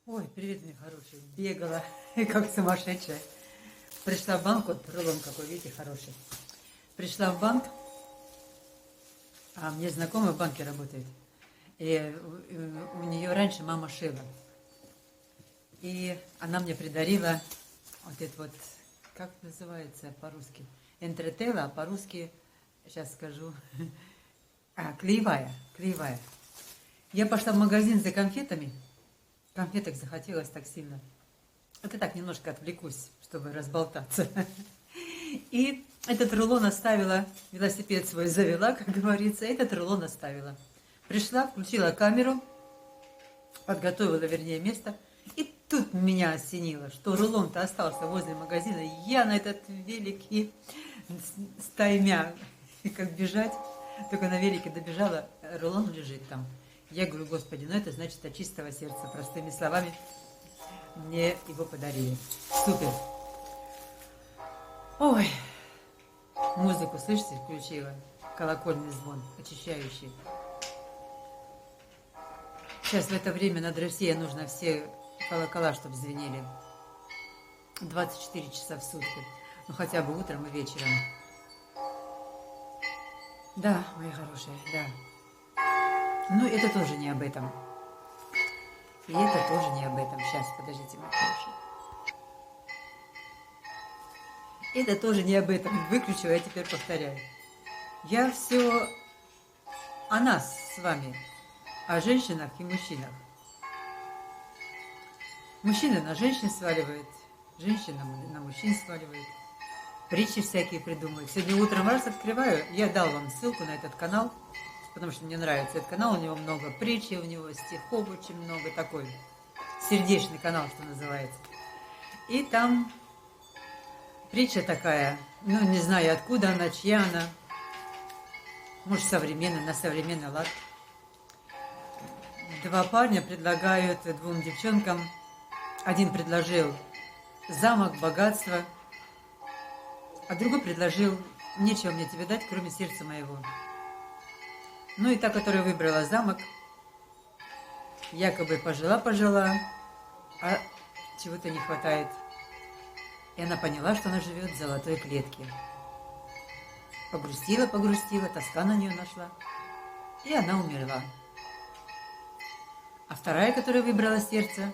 Ой, привет, мои хорошие. Бегала, как сумасшедшая. Пришла в банк, вот рулон какой, видите, хороший. Пришла в банк, а мне знакомая в банке работает. И у нее раньше мама шила. И она мне придарила вот это вот, как называется по-русски? Энтретела, а по-русски, сейчас скажу, клеевая. Я пошла в магазин за конфетами. Конфеток захотелось так сильно. Вот я так немножко отвлекусь, чтобы разболтаться. И этот рулон оставила, велосипед свой завела, как говорится, этот рулон оставила. Пришла, включила камеру, подготовила, вернее, место. И тут меня осенило, что рулон-то остался возле магазина. Я на этот велик и стаймя, как бежать. Только на велике добежала, рулон лежит там. Я говорю, Господи, ну это значит от чистого сердца, простыми словами. Мне его подарили. Супер. Ой, музыку, слышите, включила. Колокольный звон, очищающий. Сейчас в это время над Россией нужно все колокола, чтобы звенели. 24 часа в сутки. Ну, хотя бы утром и вечером. Да, мои хорошие, да. Ну, это тоже не об этом. И это тоже не об этом. Сейчас, подождите, мои хорошие. Это тоже не об этом. Выключила, я теперь повторяю. Я все о нас с вами, о женщинах и мужчинах. Мужчина на женщин сваливает, женщина на мужчин сваливает. Притчи всякие придумывают. Сегодня утром раз открываю, я дал вам ссылку на этот канал, потому что мне нравится этот канал, у него много притчи, у него стихов очень много, такой сердечный канал, что называется. И там притча такая, ну не знаю откуда она, чья она, может современная, на современный лад. Два парня предлагают двум девчонкам, один предложил замок, богатство, а другой предложил, нечего мне тебе дать, кроме сердца моего. Ну и та, которая выбрала замок, якобы пожила, а чего-то не хватает. И она поняла, что она живет в золотой клетке. Погрустила, тоска на нее нашла, и она умерла. А вторая, которая выбрала сердце,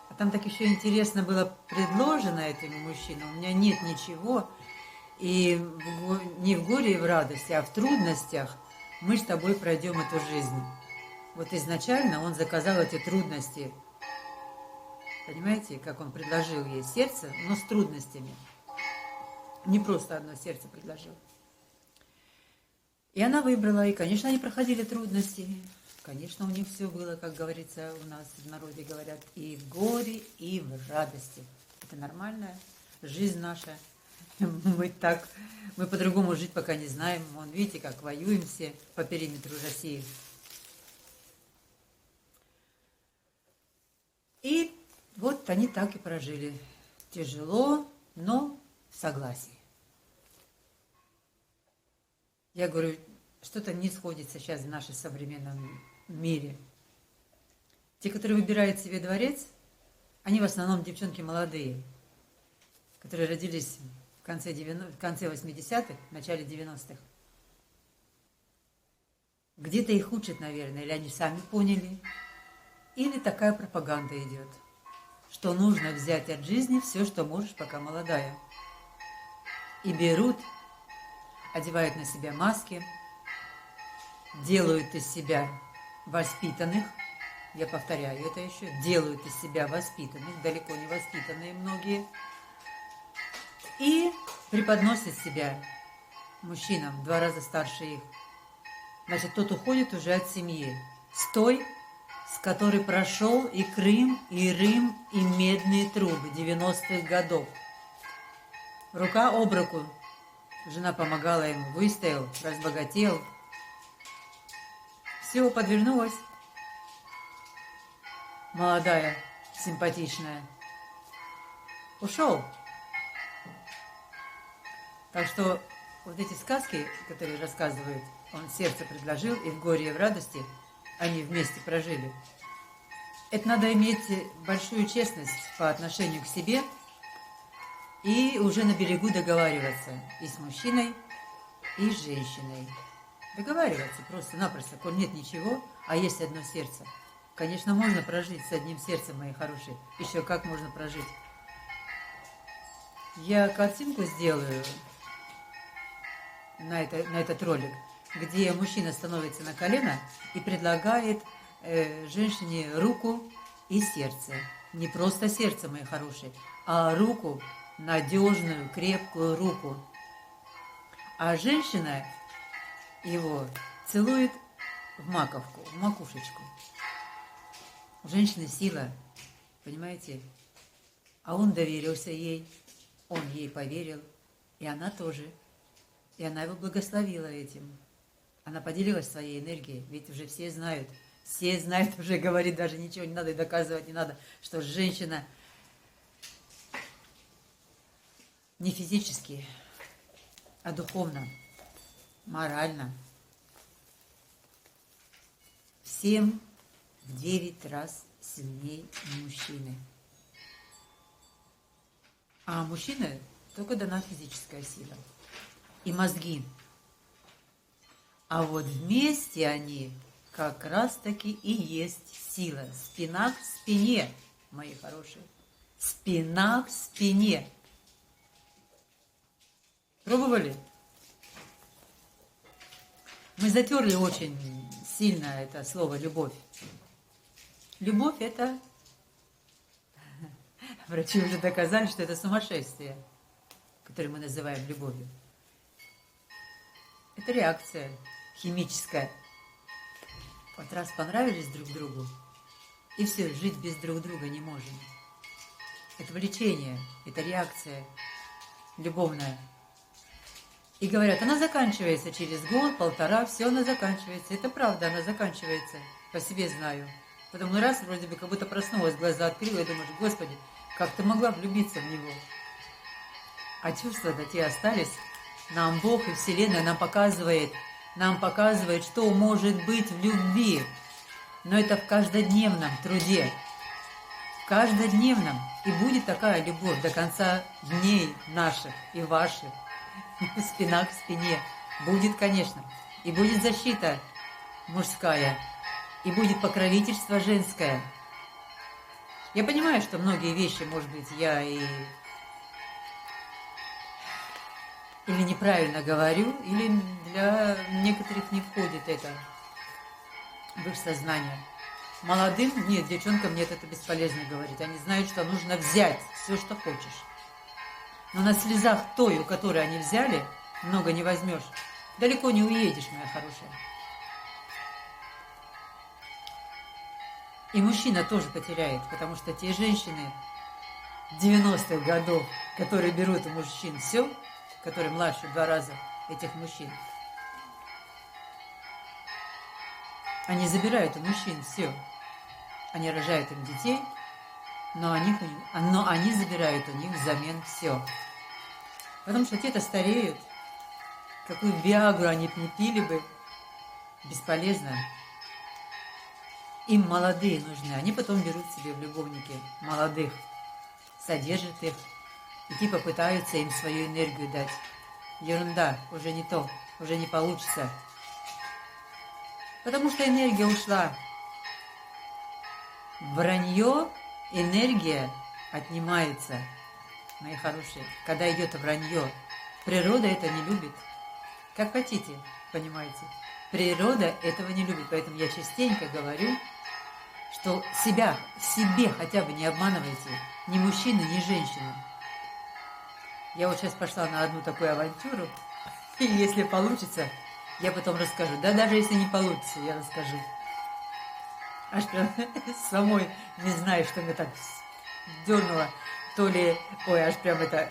а там так еще интересно было предложено этому мужчине, у меня нет ничего, и не в горе и в радости, а в трудностях мы с тобой пройдем эту жизнь. Вот изначально он заказал эти трудности. Понимаете, как он предложил ей сердце, но с трудностями. Не просто одно сердце предложил. И она выбрала, и, конечно, они проходили трудности. Конечно, у них все было, как говорится, у нас в народе говорят, и в горе, и в радости. Это нормальная жизнь наша. Мы по-другому жить пока не знаем. Вон, видите, как воюем все по периметру России. И вот они так и прожили. Тяжело, но в согласии. Я говорю, что-то не сходится сейчас в нашем современном мире. Те, которые выбирают себе дворец, они в основном девчонки молодые, которые родились в конце 80-х, в начале 90-х. Где-то их учат, наверное, или они сами поняли, или такая пропаганда идет, что нужно взять от жизни все, что можешь, пока молодая. И берут, одевают на себя маски, делают из себя воспитанных, я повторяю это еще, делают из себя воспитанных, далеко не воспитанные многие, и преподносят себя мужчинам в 2 раза старше их. Значит, тот уходит уже от семьи, с той, с которой прошел и Крым, и Рим, и медные трубы 90-х годов. Рука об руку. Жена помогала ему, выстоял, разбогател. Все, подвернулась. Молодая, симпатичная. Ушел. Так что вот эти сказки, которые рассказывают, он сердце предложил, и в горе, и в радости они вместе прожили. Это надо иметь большую честность по отношению к себе и уже на берегу договариваться и с мужчиной, и с женщиной. Договариваться просто-напросто, коль нет ничего, а есть одно сердце. Конечно, можно прожить с одним сердцем, мои хорошие. Еще как можно прожить. Я картинку сделаю на этот ролик, где мужчина становится на колено и предлагает женщине руку и сердце. Не просто сердце, мои хорошие, а руку, надежную, крепкую руку. А женщина его целует в маковку, в макушечку. У женщины сила, понимаете? А он доверился ей, он ей поверил, и она тоже. И она его благословила этим. Она поделилась своей энергией, ведь уже все знают, уже говорит, даже ничего не надо и доказывать не надо, что женщина не физически, а духовно, морально в 7-9 раз сильнее мужчины. А мужчине только дана физическая сила и мозги. А вот вместе они как раз-таки и есть сила. Спина к спине, мои хорошие. Спина к спине. Пробовали? Мы затерли очень сильно это слово «любовь». Любовь – это, врачи уже доказали, что это сумасшествие, которое мы называем любовью. Это реакция химическая. Вот раз понравились друг другу, и все, жить без друг друга не можем. Это влечение, это реакция любовная. И говорят, она заканчивается через год, полтора, все, она заканчивается. Это правда, она заканчивается. По себе знаю. Потом раз, вроде бы, как будто проснулась, глаза открыла и думаешь, Господи, как ты могла влюбиться в него? А чувства-то те остались. Нам Бог и Вселенная нам показывает, что может быть в любви. Но это в каждодневном труде. В каждодневном. И будет такая любовь до конца дней наших и ваших. Спина к спине. Будет, конечно. И будет защита мужская. И будет покровительство женское. Я понимаю, что многие вещи, может быть, я или неправильно говорю, или для некоторых не входит это в их сознание. Молодым, нет, девчонкам нет, это бесполезно говорить. Они знают, что нужно взять все, что хочешь. Но на слезах той, у которой они взяли, много не возьмешь. Далеко не уедешь, моя хорошая. И мужчина тоже потеряет, потому что те женщины 90-х годов, которые берут у мужчин все, которые младше в 2 раза этих мужчин, они забирают у мужчин все. Они рожают им детей, но они забирают у них взамен все. Потому что те-то стареют. Какую виагру они не пили бы, бесполезно. Им молодые нужны. Они потом берут себе в любовники молодых, содержат их и типа пытаются им свою энергию дать. Ерунда, уже не то, уже не получится. Потому что энергия ушла. Вранье, энергия отнимается, мои хорошие. Когда идет вранье, природа это не любит. Как хотите, понимаете. Природа этого не любит. Поэтому я частенько говорю, что себе хотя бы не обманывайте. Ни мужчины, ни женщины. Я вот сейчас пошла на одну такую авантюру. И если получится, я потом расскажу. Да даже если не получится, я расскажу. Аж прям самой не знаю, что меня так дернуло. То ли, ой, аж прям это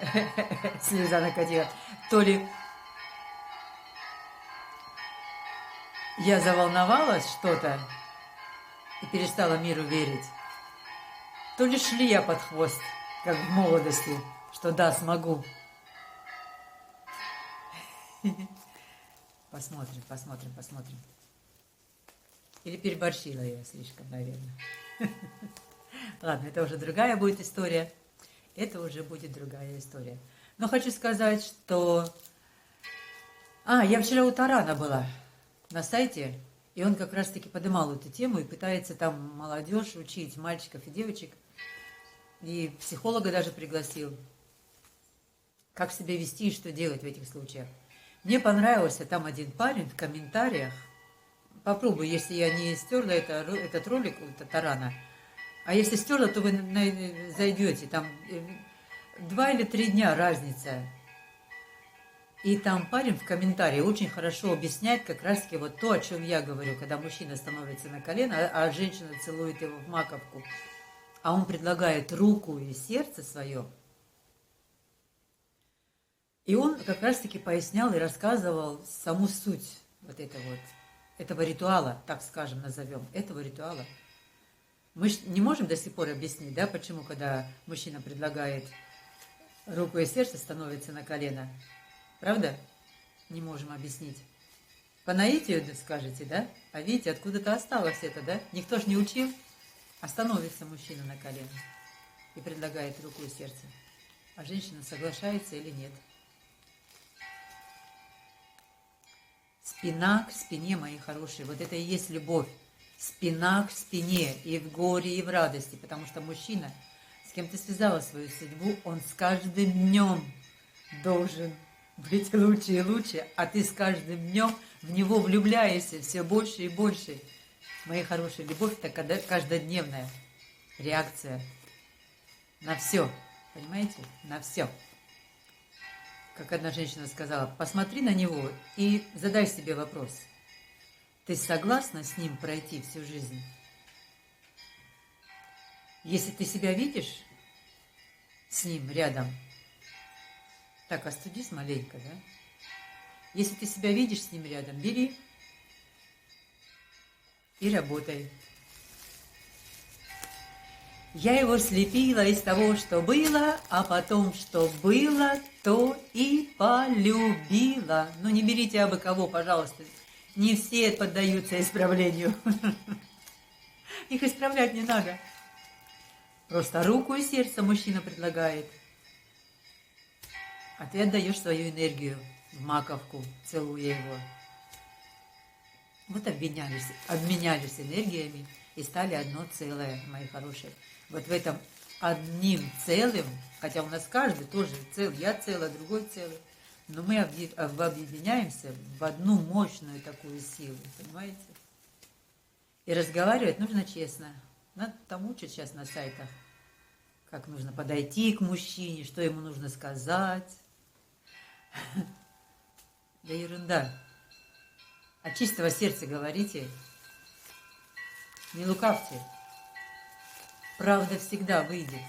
слеза накатила. То ли я заволновалась что-то и перестала миру верить. То ли шли я под хвост, как в молодости, что да, смогу. Посмотрим. Или переборщила я слишком, наверное. Ладно, это уже другая будет история. Это уже будет другая история. Но хочу сказать, что... я вчера у Тарана была на сайте, и он как раз-таки поднимал эту тему и пытается там молодежь учить, мальчиков и девочек. И психолога даже пригласил. Как себя вести и что делать в этих случаях. Мне понравился там один парень в комментариях. Попробую, если я не стерла этот ролик у Тарана. А если стерла, то вы зайдете. Там 2 или 3 дня разница. И там парень в комментарии очень хорошо объясняет как раз-таки вот то, о чем я говорю, когда мужчина становится на колено, а женщина целует его в маковку. А он предлагает руку и сердце свое. И он как раз-таки пояснял и рассказывал саму суть вот этого ритуала, так скажем, назовем, этого ритуала. Мы не можем до сих пор объяснить, да, почему, когда мужчина предлагает руку и сердце, становится на колено. Правда? Не можем объяснить. По наитию скажете, да? А видите, откуда-то осталось это, да? Никто ж не учил. А становится мужчина на колено и предлагает руку и сердце. А женщина соглашается или нет? Спина к спине, мои хорошие. Вот это и есть любовь. Спина к спине и в горе, и в радости. Потому что мужчина, с кем ты связала свою судьбу, он с каждым днем должен быть лучше и лучше. А ты с каждым днем в него влюбляешься все больше и больше. Мои хорошие, любовь – это каждодневная реакция на все. Понимаете? На все. Как одна женщина сказала, посмотри на него и задай себе вопрос. Ты согласна с ним пройти всю жизнь? Если ты себя видишь с ним рядом, так, остудись маленько, да? Если ты себя видишь с ним рядом, бери и работай. Я его слепила из того, что было, а потом, что было, то и полюбила. Ну, не берите абы кого, пожалуйста. Не все поддаются исправлению. Их исправлять не надо. Просто руку и сердце мужчина предлагает. А ты отдаешь свою энергию в маковку, целуя его. Вот обменялись энергиями и стали одно целое, мои хорошие. Вот в этом одним целым, хотя у нас каждый тоже цел, я целый, другой целый, но мы объединяемся в одну мощную такую силу, понимаете? И разговаривать нужно честно. Надо там учат сейчас на сайтах, как нужно подойти к мужчине, что ему нужно сказать. Да ерунда. От чистого сердца говорите, не лукавьте. Правда всегда выйдет.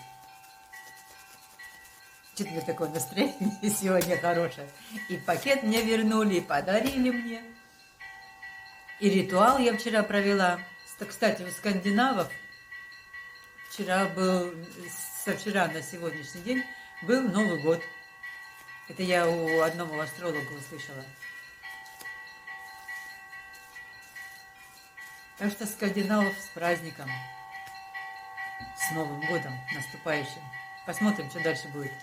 Что-то у меня такое настроение сегодня хорошее. И пакет мне вернули, и подарили мне. И ритуал я вчера провела. Кстати, у скандинавов со вчера на сегодняшний день был Новый год. Это я у одного астролога услышала. Так что скандинавов с праздником. С Новым годом наступающим. Посмотрим, что дальше будет.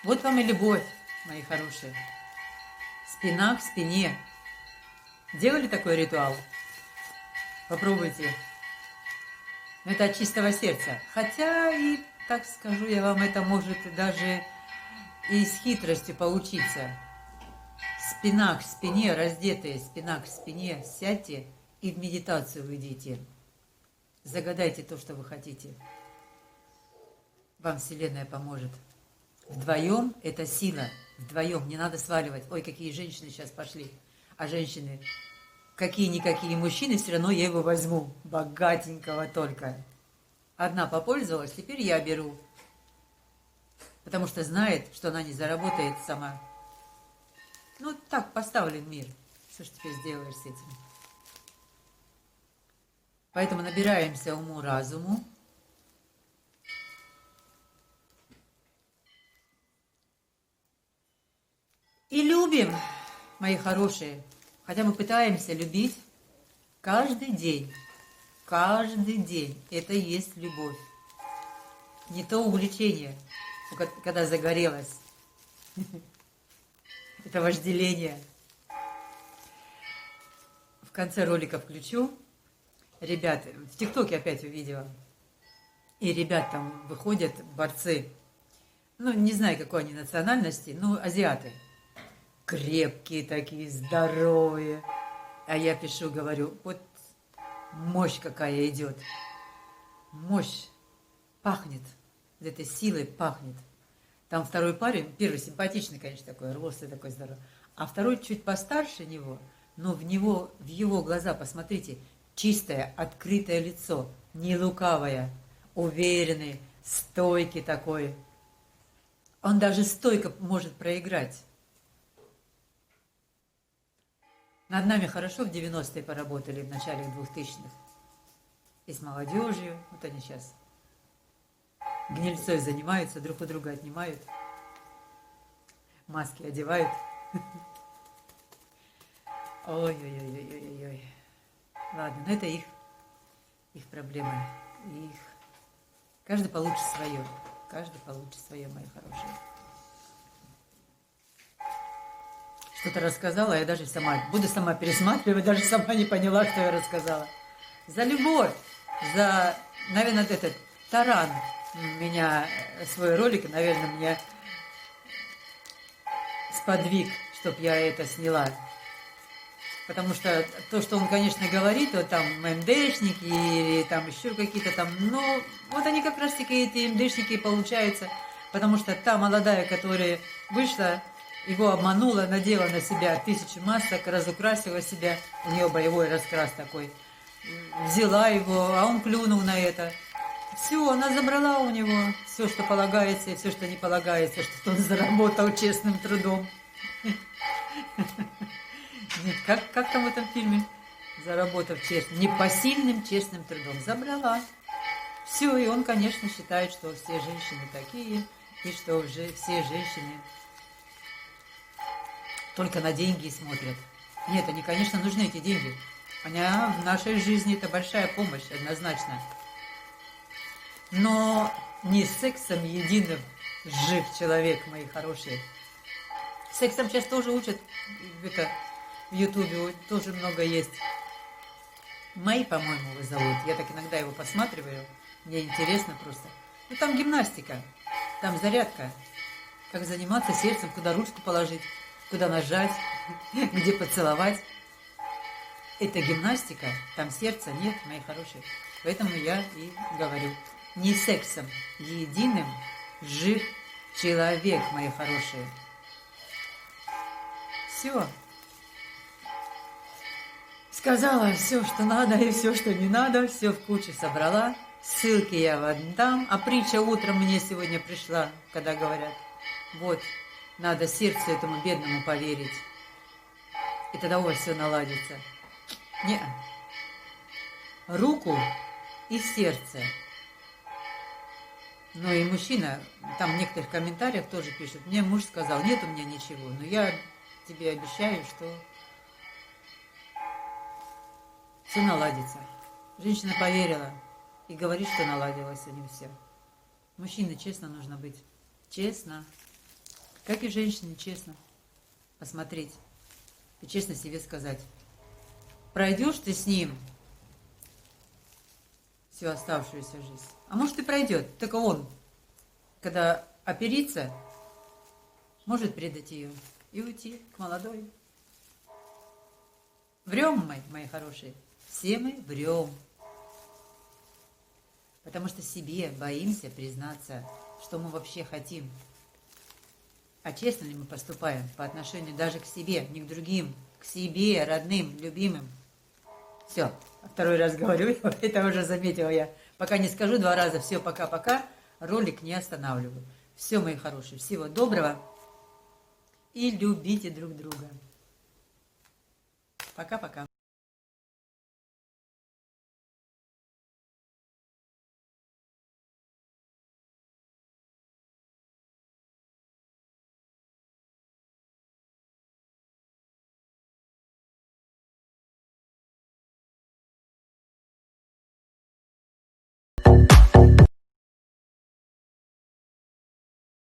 Вот вам и любовь, мои хорошие. Спина к спине. Делали такой ритуал? Попробуйте. Но это от чистого сердца. Хотя и, так скажу я вам, это может даже и с хитростью поучиться. Спина к спине, раздетые, спина к спине, сядьте и в медитацию уйдите. Загадайте то, что вы хотите. Вам Вселенная поможет. Вдвоем это сила. Вдвоем. Не надо сваливать. Ой, какие женщины сейчас пошли. А женщины, какие-никакие мужчины, все равно я его возьму. Богатенького только. Одна попользовалась, теперь я беру. Потому что знает, что она не заработает сама. Ну, так поставлен мир. Что ж теперь сделаешь с этим? Поэтому набираемся уму-разуму. И любим, мои хорошие. Хотя мы пытаемся любить каждый день. каждый день. Это и есть любовь. Не то увлечение, когда загорелось. Это вожделение. В конце ролика включу. Ребят, в ТикТоке опять увидела. И ребят там выходят, борцы. Ну, не знаю, какой они национальности, но азиаты. Крепкие такие, здоровые. А я пишу, говорю, вот мощь какая идет. Мощь. Пахнет. Этой силой пахнет. Там второй парень, первый симпатичный, конечно, такой, рослый такой здоровый. А второй чуть постарше него, но в его глаза, посмотрите, чистое, открытое лицо, не лукавое, уверенный, стойкий такой. Он даже стойко может проиграть. Над нами хорошо в 90-е поработали, в начале 2000-х. И с молодежью, вот они сейчас гнильцой занимаются, друг у друга отнимают, маски одевают. Ой-ой-ой-ой-ой-ой. Ладно, но это их проблемы. Их. Каждый получит свое. Каждый получит свое, мои хорошие. Что-то рассказала, я даже буду сама пересматривать, даже сама не поняла, что я рассказала. За любовь, за, наверное, этот таран меня, свой ролик, наверное, меня сподвиг, чтобы я это сняла. Потому что то, что он, конечно, говорит, вот там МДшники или там еще какие-то там, но вот они как раз-таки, эти МДшники, получаются, потому что та молодая, которая вышла, его обманула, надела на себя 1000 масок, разукрасила себя, у нее боевой раскрас такой, взяла его, а он клюнул на это. Все, она забрала у него все, что полагается, и все, что не полагается, что он заработал честным трудом. Нет, как там в этом фильме? Заработав честным, непосильным честным трудом. Забрала. Все, и он, конечно, считает, что все женщины такие, и что уже все женщины только на деньги смотрят. Нет, они, конечно, нужны, эти деньги. Они в нашей жизни это большая помощь, однозначно. Но не сексом единым жив человек, мои хорошие. Сексом сейчас тоже учат, это в Ютубе тоже много есть. Мои, по-моему, его зовут. Я так иногда его посматриваю. Мне интересно просто. Ну, там гимнастика, там зарядка. Как заниматься сердцем, куда ручку положить, куда нажать, где поцеловать. Это гимнастика, там сердца нет, мои хорошие. Поэтому я и говорю. Не сексом единым жив человек, мои хорошие. Все. Сказала все, что надо, и все, что не надо, все в кучу собрала. Ссылки я вам дам. А притча утром мне сегодня пришла, когда говорят, вот, надо сердцу этому бедному поверить. И тогда у вас все наладится. Не. Руку и сердце. Ну и мужчина, там в некоторых комментариях тоже пишут, мне муж сказал, нет у меня ничего, но я тебе обещаю, что все наладится. Женщина поверила и говорит, что наладилось у них все. Мужчине честно нужно быть. Честно. Как и женщине честно посмотреть и честно себе сказать. Пройдешь ты с ним всю оставшуюся жизнь. А может и пройдет. Только он, когда оперится, может предать ее и уйти к молодой. Врем мы, мои хорошие. Все мы врем. Потому что себе боимся признаться, что мы вообще хотим. А честно ли мы поступаем по отношению даже к себе, не к другим, к себе, родным, любимым. Все, второй раз говорю, это уже заметила я. Пока не скажу 2 раза, все, пока-пока, ролик не останавливаю. Все, мои хорошие, всего доброго и любите друг друга. Пока-пока.